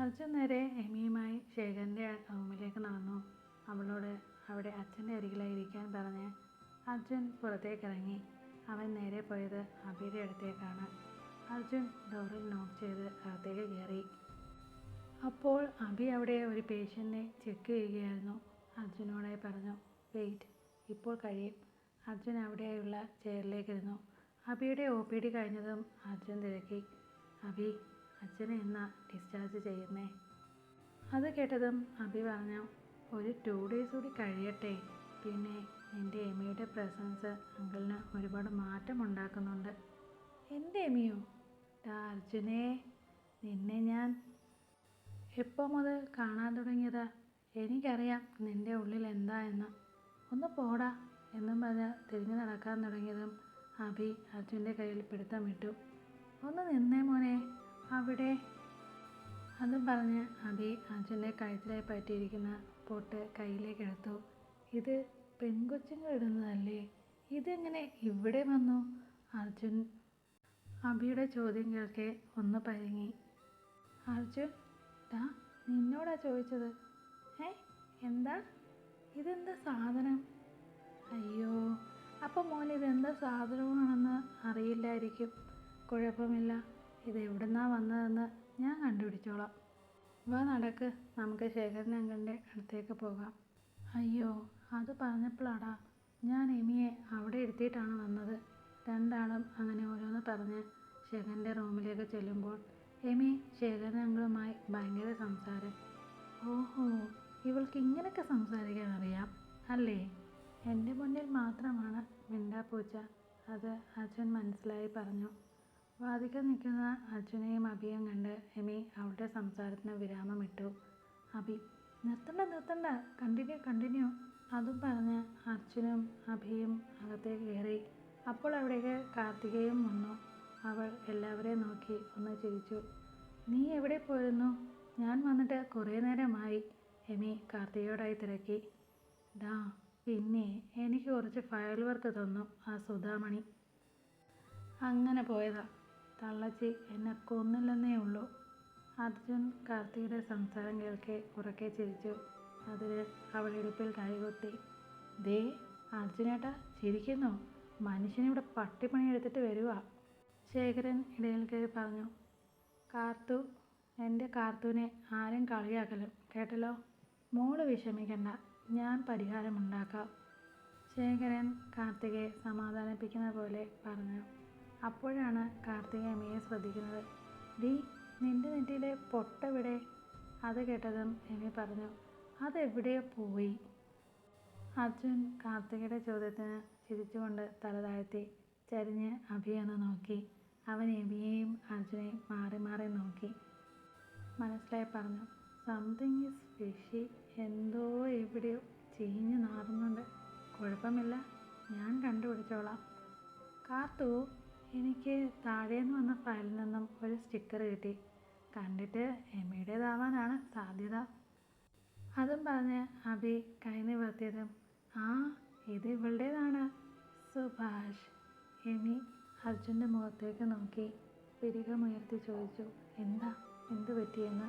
അർജുൻ നേരെ എമിയുമായി ശേഖരൻ്റെ റൂമിലേക്ക് നടന്നു. അവളോട് അവിടെ അച്ഛൻ്റെ അരികിലായി ഇരിക്കാൻ പറഞ്ഞ് അർജുൻ പുറത്തേക്കിറങ്ങി. അവൻ നേരെ പോയത് അഭിയുടെ അടുത്തേക്കാണ്. അർജുൻ ഡോറിൽ നോക്ക് ചെയ്ത് അകത്തേക്ക് കയറി. അപ്പോൾ അഭി അവിടെ ഒരു പേഷ്യൻറ്റിനെ ചെക്ക് ചെയ്യുകയായിരുന്നു. അർജുനോടായി പറഞ്ഞു, വെയിറ്റ്, ഇപ്പോൾ കഴിയും. അർജുൻ അവിടെയുള്ള ചെയറിലേക്കിരുന്നു. അഭിയുടെ OPD കഴിഞ്ഞതും അർജുൻ തിരക്കി, അഭി, അച്ഛനെ എന്നാ ഡിസ്ചാർജ് ചെയ്യുന്നേ? അത് കേട്ടതും അഭി പറഞ്ഞു, ഒരു 2 days കൂടി കഴിയട്ടെ. പിന്നെ നിൻ്റെ എമിയുടെ പ്രസൻസ് അങ്കിളിന് ഒരുപാട് മാറ്റം ഉണ്ടാക്കുന്നുണ്ട്. എൻ്റെ എമിയോ? അർജുനേ, നിന്നെ ഞാൻ എപ്പോൾ മുതൽ കാണാൻ തുടങ്ങിയതാ? എനിക്കറിയാം നിൻ്റെ ഉള്ളിൽ എന്താ എന്ന്. ഒന്ന് പോടാ എന്നും പറഞ്ഞ് തിരിഞ്ഞു നടക്കാൻ തുടങ്ങിയതും അഭി അർജുൻ്റെ കയ്യിൽ പിടുത്തം വിട്ടു. ഒന്ന് നിന്നേ മോനെ അവിടെ. അതും പറഞ്ഞ് അഭി അർജുൻ്റെ കഴുത്തിലായി പറ്റിയിരിക്കുന്ന പൊട്ട് കയ്യിലേക്ക് എടുത്തു. ഇത് പെൺകൊച്ചുങ്ങൾ ഇടുന്നതല്ലേ, ഇതെങ്ങനെ ഇവിടെ വന്നു? അർജുൻ അഭിയുടെ ചോദ്യം കേൾക്കെ ഒന്ന് പരുങ്ങി. അർജുൻ, നിന്നോടാ ചോദിച്ചത്. എന്താ? ഇതെന്താ സാധനം? അയ്യോ, അപ്പം മോൻ ഇതെന്താ സാധനമാണെന്ന് അറിയില്ലായിരിക്കും. കുഴപ്പമില്ല, ഇത് എവിടുന്നാ വന്നതെന്ന് ഞാൻ കണ്ടുപിടിച്ചോളാം. വാ നടക്ക്, നമുക്ക് ശേഖരൻ അങ്കിളിൻ്റെ അടുത്തേക്ക് പോകാം. അയ്യോ, അത് പറഞ്ഞപ്പോഴാടാ ഞാൻ എമിയെ അവിടെ ഇരുത്തിയിട്ടാണ് വന്നത്. രണ്ടാളും അങ്ങനെ ഓരോന്ന് പറഞ്ഞ് ശേഖരൻ്റെ റൂമിലേക്ക് ചെല്ലുമ്പോൾ എമി ശേഖരൻ അങ്കിളുമായി ഭയങ്കര സംസാരം. ഓഹോ, ഇവൾക്ക് ഇങ്ങനെയൊക്കെ സംസാരിക്കാൻ അറിയാം അല്ലേ? എൻ്റെ മുന്നിൽ മാത്രമാണ് മിണ്ടാപ്പൂച്ച. അത് അർജുൻ മനസ്സിലായി പറഞ്ഞു. വാദിക്കാൻ നിൽക്കുന്ന അർജുനെയും അഭിയും കണ്ട് എമി അവളുടെ സംസാരത്തിന് വിരാമമിട്ടു. അഭി, നിർത്തണ്ട, കണ്ടിന്യൂ. അതും പറഞ്ഞ് അർജുനും അഭിയും അകത്തേക്ക് കയറി. അപ്പോൾ അവിടേക്ക് കാർത്തികയും വന്നു. അവൾ എല്ലാവരെയും നോക്കി ഒന്ന് ചിരിച്ചു. നീ എവിടെ പോയിരുന്നു? ഞാൻ വന്നിട്ട് കുറേ നേരമായി, എമി കാർത്തികയോടായി തിരക്കി. പിന്നെ എനിക്ക് കുറച്ച് ഫയൽ വർക്ക് തന്നു ആ സുധാമണി. അങ്ങനെ പോയതാ. തള്ളച്ചി എന്നെ കൊന്നില്ലെന്നേ ഉള്ളൂ. അർജുൻ കാർത്തികയുടെ സംസാരം കേൾക്കെ ഉറക്കെ ചിരിച്ചു. അതിന് അവൾ ഇടുപ്പിൽ കൈകൊത്തി. ദേ അർജുനേട്ടാ ചിരിക്കുന്നു, മനുഷ്യനിവിടെ പട്ടിപ്പണി എടുത്തിട്ട് വരുവാ. ശേഖരൻ ഇടയിൽ കയറി പറഞ്ഞു. കാർത്തു, എൻ്റെ കാർത്തൂനെ ആരും കളിയാക്കലും കേട്ടല്ലോ. മോള് വിഷമിക്കണ്ട, ഞാൻ പരിഹാരമുണ്ടാക്കാം. ശേഖരൻ കാർത്തികയെ സമാധാനിപ്പിക്കുന്ന പോലെ പറഞ്ഞു. അപ്പോഴാണ് കാർത്തിക എമിയെ ശ്രദ്ധിക്കുന്നത്. നിൻ്റെ നെറ്റിയിലെ പൊട്ടെവിടെ? അത് കേട്ടതും എമി പറഞ്ഞു, അതെവിടെയോ പോയി. അർജുൻ കാർത്തികയുടെ ചോദ്യത്തിന് ചിരിച്ചുകൊണ്ട് തല താഴ്ത്തി ചരിഞ്ഞ് അഭിയെന്ന് നോക്കി. അവൻ എമിയെയും അർജുനെയും മാറി മാറി നോക്കി. മനസ്സിലായി പറഞ്ഞു, സംതിങ് ഈസ് ഫിഷി. എന്തോ എവിടെയോ ചീഞ്ഞ് നാറുന്നുണ്ട്. കുഴപ്പമില്ല, ഞാൻ കണ്ടുപിടിച്ചോളാം. കാർത്തു, എനിക്ക് താഴേന്ന് വന്ന ഫയലിൽ നിന്നും ഒരു സ്റ്റിക്കർ കിട്ടി. കണ്ടിട്ട് എമിയുടേതാവാനാണ് സാധ്യത. അതും പറഞ്ഞ് അഭി കൈ നിവർത്തിയതും, ഇത് ഇവളുടേതാണ്, സുഭാഷ്. എമി അർജുൻ്റെ മുഖത്തേക്ക് നോക്കി പിരികമുയർത്തി ചോദിച്ചു, എന്ത് പറ്റിയെന്ന്.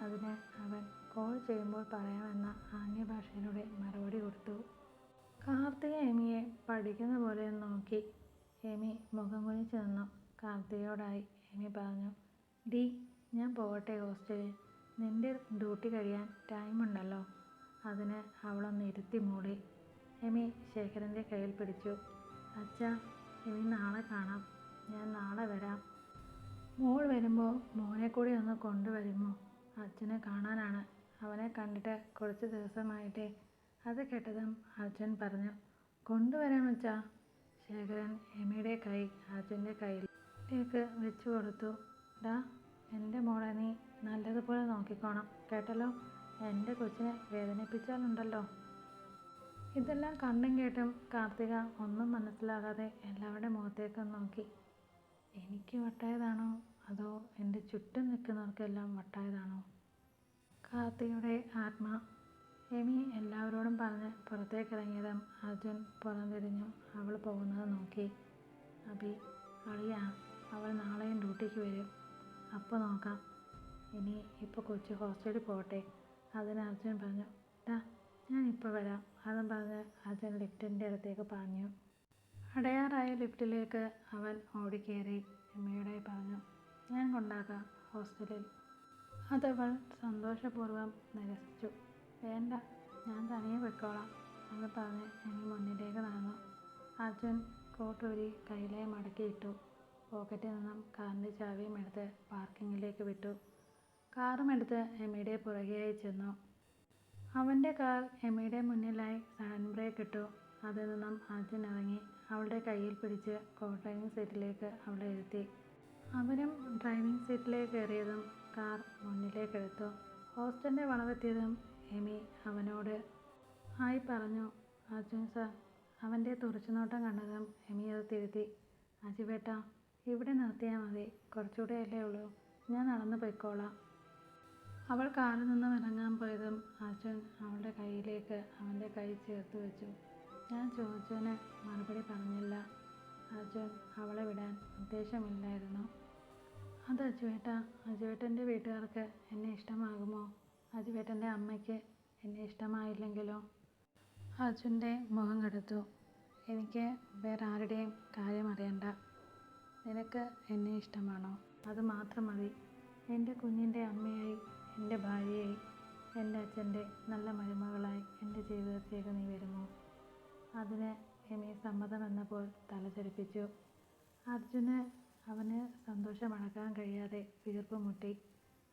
അതിന് അവൻ കോൾ ചെയ്യുമ്പോൾ പറയാമെന്ന ആംഗ്യഭാഷയിലൂടെ മറുപടി കൊടുത്തു. കാർത്തിക എമിയെ പഠിക്കുന്ന പോലെ നോക്കി. എമി മുഖം കുനിച്ച് നിന്നു. കാർത്തികയോടായി എമി പറഞ്ഞു, ഞാൻ പോകട്ടെ ഹോസ്റ്റലിൽ. നിൻ്റെ ഡ്യൂട്ടി കഴിയാൻ ടൈമുണ്ടല്ലോ. അതിന് അവളൊന്ന് ഇരുത്തി മൂടി. എമി ശേഖരൻ്റെ കയ്യിൽ പിടിച്ചു. അച്ഛാ, ഇനി നാളെ കാണാം. ഞാൻ നാളെ വരാം. മോൾ വരുമ്പോൾ മോനെ കൂടി ഒന്ന് കൊണ്ടുവരുമോ? അച്ഛനെ കാണാനാണ്. അവനെ കണ്ടിട്ട് കുറച്ച് ദിവസമായിട്ടേ. അത് കേട്ടതും അർജുൻ പറഞ്ഞു, കൊണ്ടുവരാൻ വെച്ചാ. ശേഖരൻ എമിയുടെ കൈ അർജുൻ്റെ കയ്യിലേക്ക് വെച്ചു കൊടുത്തു. എൻ്റെ മോളെ നീ നല്ലതുപോലെ നോക്കിക്കോണം കേട്ടല്ലോ. എൻ്റെ കൊച്ചിനെ വേദനിപ്പിച്ചാലുണ്ടല്ലോ. ഇതെല്ലാം കണ്ടും കേട്ടും കാർത്തിക ഒന്നും മനസ്സിലാകാതെ എല്ലാവരുടെ മുഖത്തേക്കും നോക്കി. എനിക്ക് വട്ടായതാണോ അതോ എൻ്റെ ചുറ്റും നിൽക്കുന്നവർക്കെല്ലാം വട്ടായതാണോ? കാർത്തികയുടെ ആത്മാ. എമി എല്ലാവരോടും പറഞ്ഞ് പുറത്തേക്കിറങ്ങിയതും അർജുൻ പുറംതിരിഞ്ഞു അവൾ പോകുന്നത് നോക്കി. അഭി, അളിയാ, അവൾ നാളെയും ഡ്യൂട്ടിക്ക് വരും. അപ്പോൾ നോക്കാം. ഇനി ഇപ്പോൾ കൊച്ചു ഹോസ്റ്റലിൽ പോകട്ടെ. അതിന് അർജുൻ പറഞ്ഞു, ടാ ഞാൻ ഇപ്പോൾ വരാം. അതും പറഞ്ഞ് അർജുൻ ലിഫ്റ്റിൻ്റെ അടുത്തേക്ക് പാഞ്ഞു. അടയാറായ ലിഫ്റ്റിലേക്ക് അവൻ ഓടിക്കയറി. എമിയോടെ പറഞ്ഞു, ഞാൻ കൊണ്ടാക്കാം ഹോസ്റ്റലിൽ. അതവൾ സന്തോഷപൂർവ്വം നിരസിച്ചു. വേണ്ട, ഞാൻ തനിയെ പൊയ്ക്കോളാം. അത് പറഞ്ഞ് എമി മുന്നിലേക്ക് നടന്നു. അർജുൻ കോട്ടൂരി കയ്യിലെ മടക്കിയിട്ടു. പോക്കറ്റിൽ നിന്നും കാറിൻ്റെ ചാവിയും എടുത്ത് പാർക്കിങ്ങിലേക്ക് വിട്ടു. കാറും എടുത്ത് എമിയുടെ പുറകെയായി ചെന്നു. അവൻ്റെ കാർ എമിയുടെ മുന്നിലായി ഹാൻഡ് ബ്രേക്ക് ഇട്ടു. അതിൽ നിന്നും അർജുൻ ഇറങ്ങി അവളുടെ കയ്യിൽ പിടിച്ച് ഡ്രൈവിംഗ് സീറ്റിലേക്ക് അവളെ ഇരുത്തി. അവനും ഡ്രൈവിംഗ് സീറ്റിലേക്ക് കയറിയതും കാർ മുന്നിലേക്കെടുത്തു. ഹോസ്റ്റലിൻ്റെ വളവെത്തിയതും എമി അവനോട് ഹായ് പറഞ്ഞു. അർജുൻ സാർ. അവൻ്റെ തുറച്ചുനോട്ടം കണ്ടതും എമി അത് തിരുത്തി. അജുവേട്ടാ, ഇവിടെ നിർത്തിയാൽ മതി. കുറച്ചുകൂടെ അല്ലേ ഉള്ളൂ. ഞാൻ നടന്നു പോയിക്കോളാം. അവൾ കാറിൽ നിന്നും ഇറങ്ങാൻ പോയതും അർജുൻ അവളുടെ കയ്യിലേക്ക് അവൻ്റെ കൈ ചേർത്ത് വെച്ചു. ഞാൻ ചോദിച്ചതിന് മറുപടി പറഞ്ഞില്ല. അർജുൻ അവളെ വിടാൻ ഉദ്ദേശമില്ലായിരുന്നു. അത് അജുവേട്ടാ, അജുവേട്ടൻ്റെ വീട്ടുകാർക്ക് എന്നെ ഇഷ്ടമാകുമോ? അജുവേട്ടൻ്റെ അമ്മയ്ക്ക് എന്നെ ഇഷ്ടമായില്ലെങ്കിലോ? അർജുൻ്റെ മുഖം കടുത്തു. എനിക്ക് വേറെ ആരുടെയും കാര്യം അറിയണ്ട. നിനക്ക് എന്നെ ഇഷ്ടമാണോ? അത് മാത്രം മതി. എൻ്റെ കുഞ്ഞിൻ്റെ അമ്മയായി, എൻ്റെ ഭാര്യയായി, എൻ്റെ അച്ഛൻ്റെ നല്ല മരുമകളായി എൻ്റെ ജീവിതത്തിലേക്ക് നീ വരുമോ? അതിന് എമി സമ്മതമെന്നപ്പോൾ തലചലിപ്പിച്ചു. അർജുന് അവന് സന്തോഷമടക്കാൻ കഴിയാതെ വീർപ്പ് മുട്ടി.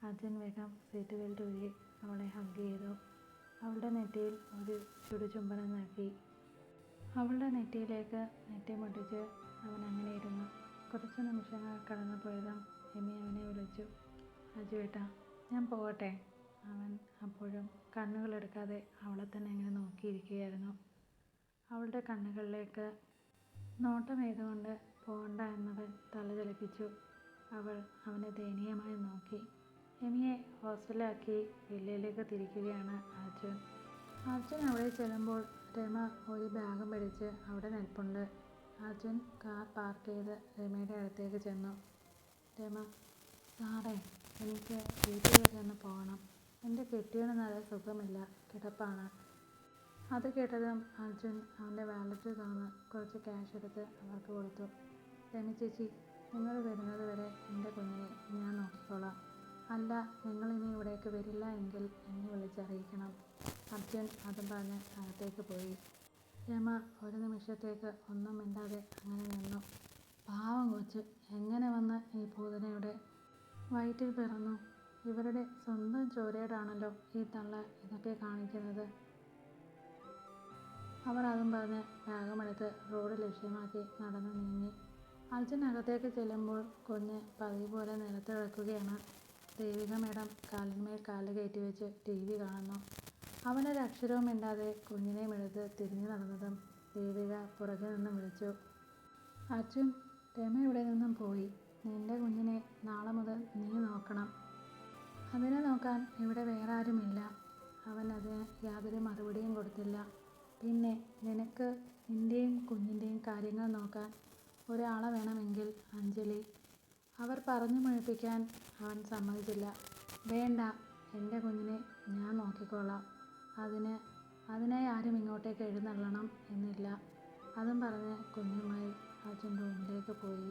അർജുൻ വേഗം സീറ്റ് ബെൽറ്റ് ഊരി അവളെ ഹഗ് ചെയ്തു. അവളുടെ നെറ്റിയിൽ ഒരു ചുടുചുംബനം നൽകി. അവളുടെ നെറ്റിയിലേക്ക് നെറ്റി മുട്ടിച്ച് അവൻ അങ്ങനെ ഇരുന്നു. കുറച്ച് നിമിഷങ്ങൾ കടന്നു പോയതും എമി അവനെ വിളിച്ചു. അജുവേട്ടാ, ഞാൻ പോകട്ടെ. അവൻ അപ്പോഴും കണ്ണുകളെടുക്കാതെ അവളെ തന്നെ അങ്ങനെ നോക്കിയിരിക്കുകയായിരുന്നു. അവളുടെ കണ്ണുകളിലേക്ക് നോട്ടം ചെയ്തുകൊണ്ട് പോകണ്ട എന്നവൻ തല ചലിപ്പിച്ചു. അവൾ അവനെ ദയനീയമായി നോക്കി. എമിയെ ഹോസ്റ്റലിലാക്കി വില്ലയിലേക്ക് തിരിക്കുകയാണ് അർജുൻ. അർജുൻ അവിടെ ചെല്ലുമ്പോൾ രമ ഒരു ബാഗും പിടിച്ച് അവിടെ നിൽപ്പുണ്ട്. അർജുൻ കാർ പാർക്ക് ചെയ്ത് രമയുടെ അടുത്തേക്ക് ചെന്നു. രമ, സാറേ, എനിക്ക് വീട്ടിൽ വരെ ഒന്ന് പോകണം. എൻ്റെ കെട്ടിയവന് നല്ല സുഖമില്ല, കിടപ്പാണ്. അത് കേട്ടതും അർജുൻ അവൻ്റെ വാലറ്റ് തുറന്ന് കുറച്ച് ക്യാഷ് എടുത്ത് അവർക്ക് കൊടുത്തു. രമ ചേച്ചി, നിങ്ങൾ വരുന്നത് വരെ എൻ്റെ കുഞ്ഞിനെ ഞാൻ നോക്കിക്കോളാം. അല്ല, നിങ്ങളിനി ഇവിടേക്ക് വരില്ല എങ്കിൽ എന്നെ വിളിച്ചറിയിക്കണം. അർജുൻ അതും പറഞ്ഞ് അകത്തേക്ക് പോയി. രമ ഒരു നിമിഷത്തേക്ക് ഒന്നും മിണ്ടാതെ അങ്ങനെ നിന്നു. പാവം കൊച്ച് എങ്ങനെ വന്ന് ഈ പൂതനയുടെ വയറ്റിൽ പിറന്നു? ഇവരുടെ സ്വന്തം ചോരയോടാണല്ലോ ഈ തള്ള ഇതൊക്കെ കാണിക്കുന്നത്. അവർ അതും പറഞ്ഞ് ബാഗുമെടുത്ത് റോഡ് ലക്ഷ്യമാക്കി നടന്നു നീങ്ങി. അർജുൻ അകത്തേക്ക് ചെല്ലുമ്പോൾ കുഞ്ഞ് പതിവ് പോലെ നിലത്ത് കിടക്കുകയാണ്. ദേവിക മേഡം കാലിന്മേൽ കാല് കയറ്റി വെച്ച് TV കാണുന്നു. അവനൊരക്ഷരവും മിണ്ടാതെ കുഞ്ഞിനെയും എടുത്ത് തിരിഞ്ഞു നടന്നതും ദേവിക പുറകിൽ നിന്നും വിളിച്ചു. അർജുൻ, രമ ഇവിടെ നിന്നും പോയി. നിന്റെ കുഞ്ഞിനെ നാളെ മുതൽ നീ നോക്കണം. അതിനെ നോക്കാൻ ഇവിടെ വേറെ ആരുമില്ല. അവൻ അതിന് യാതൊരു മറുപടിയും കൊടുത്തില്ല. പിന്നെ നിനക്ക് നിൻ്റെയും കുഞ്ഞിൻ്റെയും കാര്യങ്ങൾ നോക്കാൻ ഒരാളെ വേണമെങ്കിൽ അഞ്ജലി. അവർ പറഞ്ഞു മുഴിപ്പിക്കാൻ അവൻ സമ്മതിച്ചില്ല. വേണ്ട, എൻ്റെ കുഞ്ഞിനെ ഞാൻ നോക്കിക്കോളാം. അതിനായി ആരും ഇങ്ങോട്ടേക്ക് എഴുന്നള്ളണം എന്നില്ല. അതും പറഞ്ഞ് കുഞ്ഞുമായി അർജുൻ റൂമിലേക്ക് പോയി.